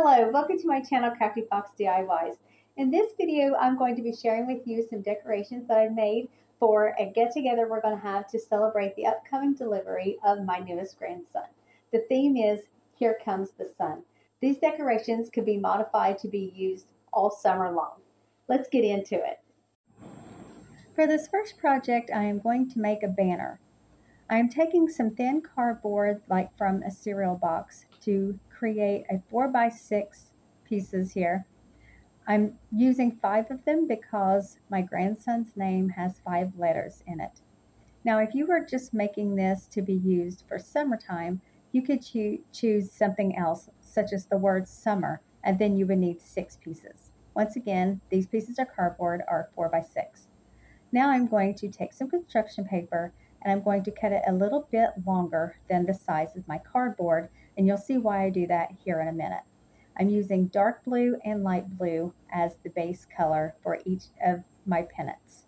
Hello, welcome to my channel Crafty Fox DIYs. In this video, I'm going to be sharing with you some decorations that I've made for a get-together we're going to have to celebrate the upcoming delivery of my newest grandson. The theme is Here Comes the Sun. These decorations could be modified to be used all summer long. Let's get into it. For this first project, I am going to make a banner. I am taking some thin cardboard, like from a cereal box, to create a 4x6 pieces here. I'm using 5 of them because my grandson's name has 5 letters in it. Now, if you were just making this to be used for summertime, you could choose something else, such as the word summer, and then you would need 6 pieces. Once again, these pieces of cardboard are 4x6. Now I'm going to take some construction paper and I'm going to cut it a little bit longer than the size of my cardboard, and you'll see why I do that here in a minute. I'm using dark blue and light blue as the base color for each of my pennants.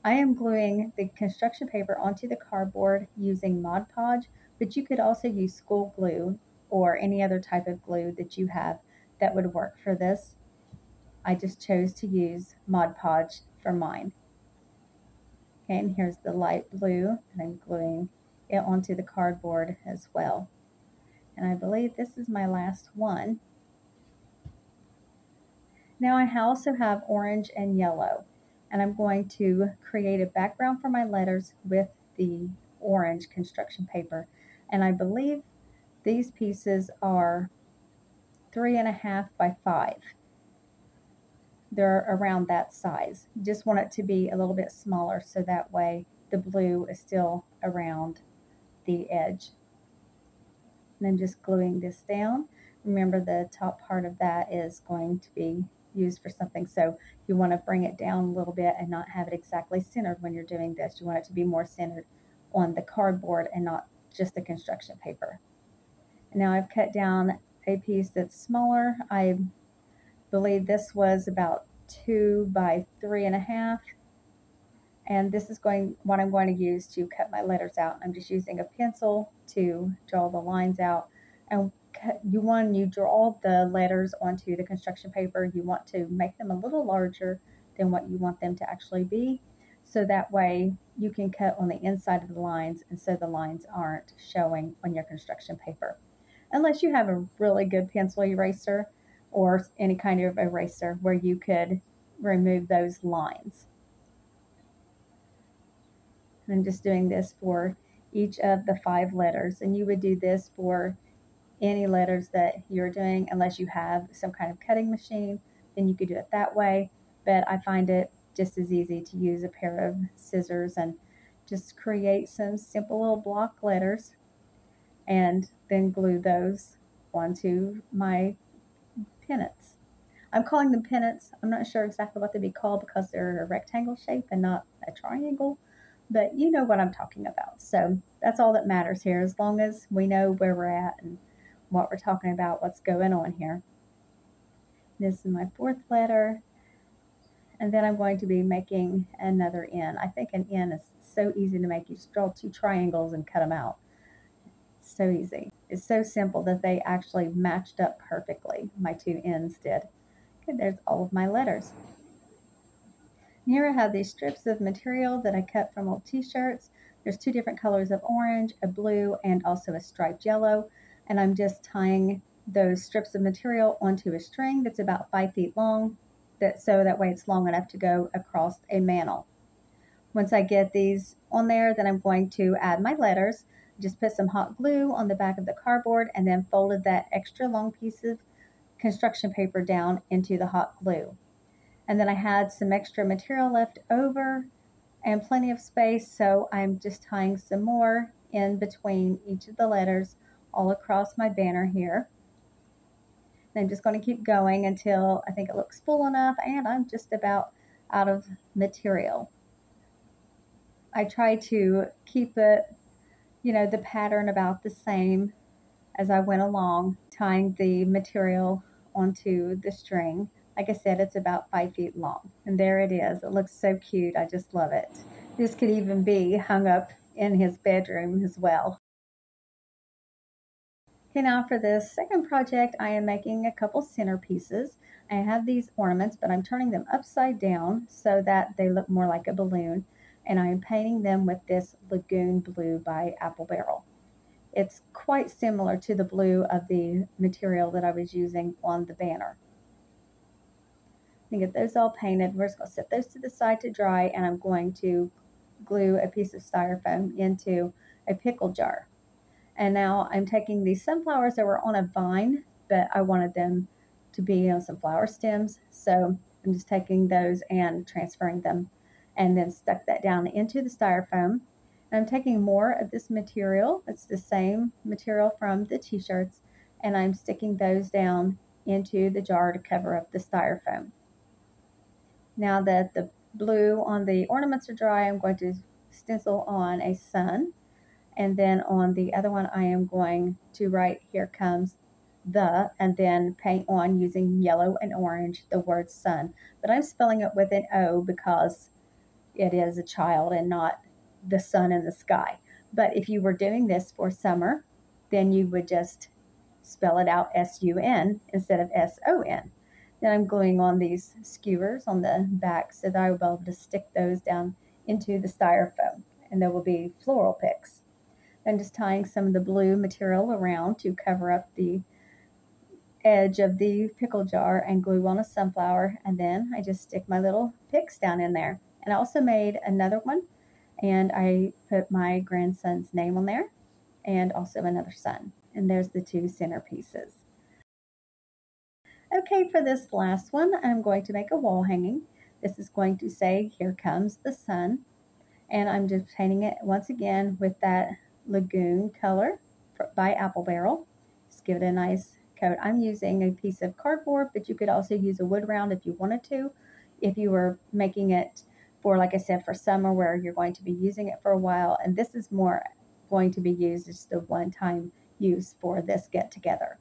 I am gluing the construction paper onto the cardboard using Mod Podge, but you could also use school glue or any other type of glue that you have that would work for this. I just chose to use Mod Podge for mine. Okay, and here's the light blue, and I'm gluing it onto the cardboard as well. And I believe this is my last one. Now I also have orange and yellow, and I'm going to create a background for my letters with the orange construction paper. And I believe these pieces are 3.5 by 5. They're around that size. Just want it to be a little bit smaller so that way the blue is still around the edge. And I'm just gluing this down. Remember, the top part of that is going to be used for something, so you want to bring it down a little bit and not have it exactly centered when you're doing this. You want it to be more centered on the cardboard and not just the construction paper. And now I've cut down a piece that's smaller. I believe this was about 2 by 3.5, and this is what I'm going to use to cut my letters out. I'm just using a pencil to draw the lines out, and when you draw the letters onto the construction paper, you want to make them a little larger than what you want them to actually be, so that way you can cut on the inside of the lines, and so the lines aren't showing on your construction paper, unless you have a really good pencil eraser or any kind of eraser where you could remove those lines. I'm just doing this for each of the 5 letters, and you would do this for any letters that you're doing. Unless you have some kind of cutting machine, then you could do it that way, but I find it just as easy to use a pair of scissors and just create some simple little block letters and then glue those onto my pennants. I'm calling them pennants. I'm not sure exactly what they'd be called because they're a rectangle shape and not a triangle, but you know what I'm talking about. So that's all that matters here, as long as we know where we're at and what we're talking about, what's going on here. This is my 4th letter, and then I'm going to be making another N. I think an N is so easy to make. You just draw 2 triangles and cut them out. It's so easy. It's so simple that they actually matched up perfectly. My 2 N's did. Okay, there's all of my letters. Here I have these strips of material that I cut from old t-shirts. There's 2 different colors of orange, a blue, and also a striped yellow. And I'm just tying those strips of material onto a string that's about 5 feet long, so that way it's long enough to go across a mantle. Once I get these on there, then I'm going to add my letters. Just put some hot glue on the back of the cardboard and then folded that extra long piece of construction paper down into the hot glue. And then I had some extra material left over and plenty of space, so I'm just tying some more in between each of the letters all across my banner here. And I'm just going to keep going until I think it looks full enough and I'm just about out of material. I try to keep it, the pattern about the same as I went along, tying the material onto the string. Like I said, it's about 5 feet long. And there it is. It looks so cute. I just love it. This could even be hung up in his bedroom as well. Okay, now for this second project, I am making a couple centerpieces. I have these ornaments, but I'm turning them upside down so that they look more like a balloon, and I am painting them with this Lagoon Blue by Apple Barrel. It's quite similar to the blue of the material that I was using on the banner. And get those all painted. We're just going to set those to the side to dry, and I'm going to glue a piece of styrofoam into a pickle jar. And now I'm taking these sunflowers that were on a vine, but I wanted them to be on some flower stems. So I'm just taking those and transferring them, and then stuck that down into the styrofoam. And I'm taking more of this material. It's the same material from the t-shirts, and I'm sticking those down into the jar to cover up the styrofoam. Now that the blue on the ornaments are dry, I'm going to stencil on a sun. And then on the other one, I am going to write "Here Comes the," and then paint on using yellow and orange the word sun. But I'm spelling it with an O because it is a child and not the sun in the sky. But if you were doing this for summer, then you would just spell it out S-U-N instead of S-O-N. Then I'm gluing on these skewers on the back so that I will be able to stick those down into the styrofoam, and there will be floral picks. I'm just tying some of the blue material around to cover up the edge of the pickle jar and glue on a sunflower, and then I just stick my little picks down in there. And I also made another one, and I put my grandson's name on there and also another sun. And there's the two centerpieces. Okay, for this last one, I'm going to make a wall hanging. This is going to say "Here Comes the Sun," and I'm just painting it once again with that Lagoon color by Apple Barrel. Just give it a nice coat. I'm using a piece of cardboard, but you could also use a wood round if you wanted to. If you were making it for, like I said, for summer where you're going to be using it for a while, and this is more going to be used as a one-time use for this get-together.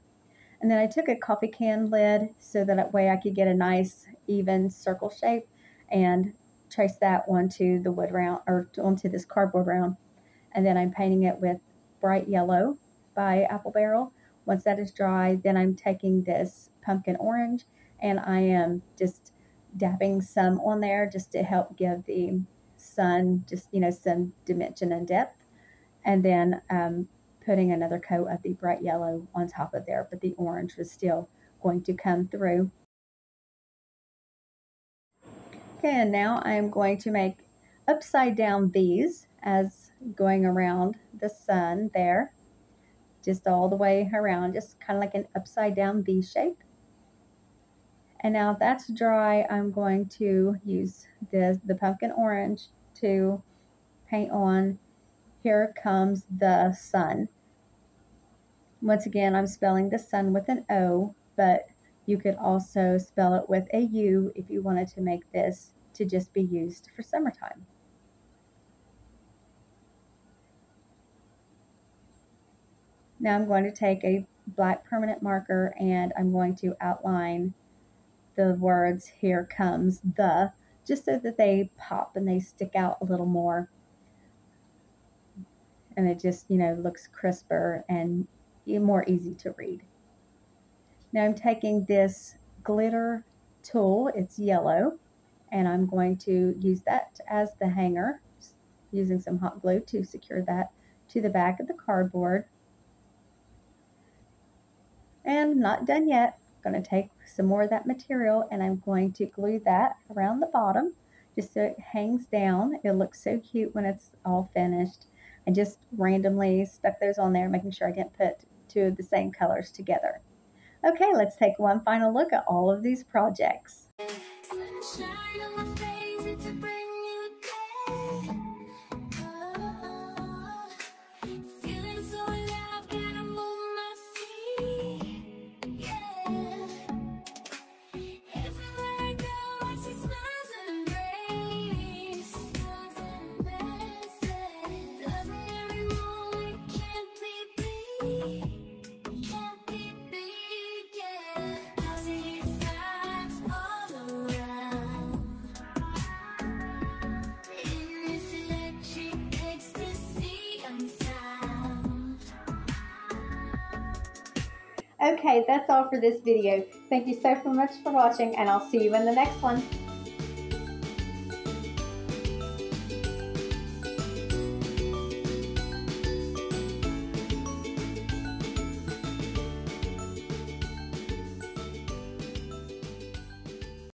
And then I took a coffee can lid so that way I could get a nice even circle shape and trace that onto the wood round, or onto this cardboard round. And then I'm painting it with bright yellow by Apple Barrel. Once that is dry, then I'm taking this pumpkin orange and I am just dabbing some on there just to help give the sun just, some dimension and depth. And then putting another coat of the bright yellow on top of there, but the orange was still going to come through. Okay, and now I'm going to make upside down V's as going around the sun there, just all the way around, just kind of like an upside down V shape. And now that's dry, I'm going to use the pumpkin orange to paint on "Here Comes the Sun." Once again, I'm spelling the sun with an O, but you could also spell it with a U if you wanted to make this to just be used for summertime. Now I'm going to take a black permanent marker and I'm going to outline the words "Here Comes the," just so that they pop and they stick out a little more. And it just, looks crisper and more easy to read. Now I'm taking this glitter tool, it's yellow, and I'm going to use that as the hanger, using some hot glue to secure that to the back of the cardboard. And not done yet. I'm going to take some more of that material and I'm going to glue that around the bottom just so it hangs down. It looks so cute when it's all finished. I just randomly stuck those on there, making sure I didn't put two of the same colors together. Okay, let's take one final look at all of these projects. Okay, that's all for this video. Thank you so much for watching, and I'll see you in the next one.